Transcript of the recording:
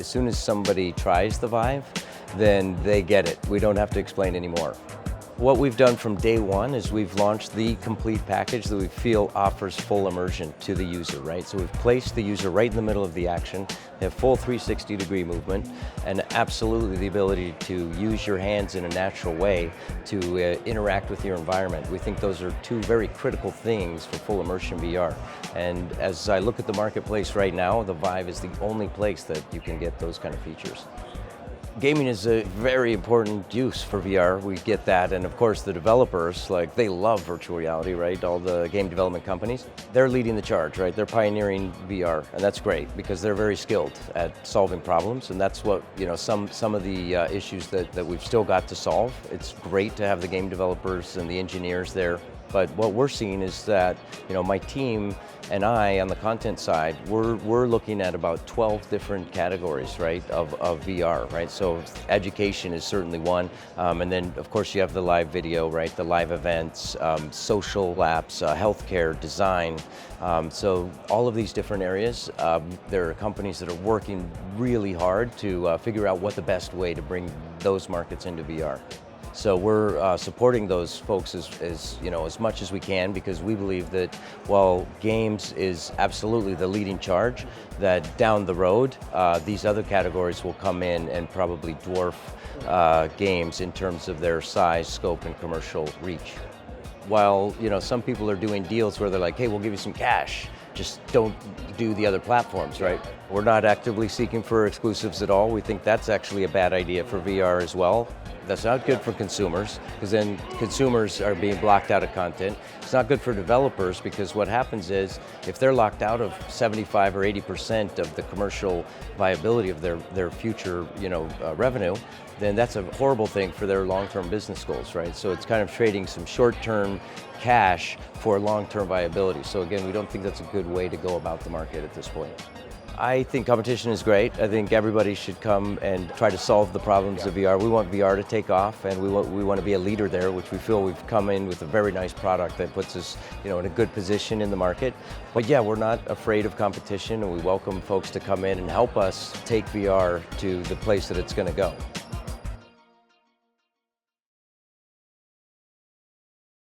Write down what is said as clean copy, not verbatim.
soon as somebody tries the Vive, then they get it. We don't have to explain anymore. What we've done from day one is we've launched the complete package that we feel offers full immersion to the user, right? So we've placed the user right in the middle of the action. They have full 360-degree movement and absolutely the ability to use your hands in a natural way to interact with your environment. We think those are two very critical things for full immersion VR. And as I look at the marketplace right now, the Vive is the only place that you can get those kind of features. Gaming is a very important use for VR, we get that, and of course the developers, like, they love virtual reality, right? All the game development companies, they're leading the charge, right? They're pioneering VR, and that's great because they're very skilled at solving problems, and that's what, you know, some of the issues that we've still got to solve. It's great to have the game developers and the engineers there. But what we're seeing is that, you know, my team and I on the content side, we're looking at about 12 different categories, right, of VR, right? So education is certainly one, and then of course you have the live video, right, the live events, social apps, healthcare, design. So all of these different areas, there are companies that are working really hard to figure out what the best way to bring those markets into VR. So we're supporting those folks as much as we can, because we believe that while games is absolutely the leading charge, that down the road these other categories will come in and probably dwarf games in terms of their size, scope, and commercial reach. While, you know, some people are doing deals where they're like, hey, we'll give you some cash, just don't do the other platforms, right? We're not actively seeking for exclusives at all. We think that's actually a bad idea for VR as well. That's not good for consumers, because then consumers are being blocked out of content. It's not good for developers, because what happens is if they're locked out of 75 or 80% of the commercial viability of their future, revenue, then that's a horrible thing for their long-term business goals, right? So it's kind of trading some short-term cash for long-term viability. So again, we don't think that's a good way to go about the market at this point. I think competition is great. I think everybody should come and try to solve the problems of VR. We want VR to take off, and we want to be a leader there, which we feel we've come in with a very nice product that puts us, in a good position in the market. But yeah, we're not afraid of competition, and we welcome folks to come in and help us take VR to the place that it's going to go.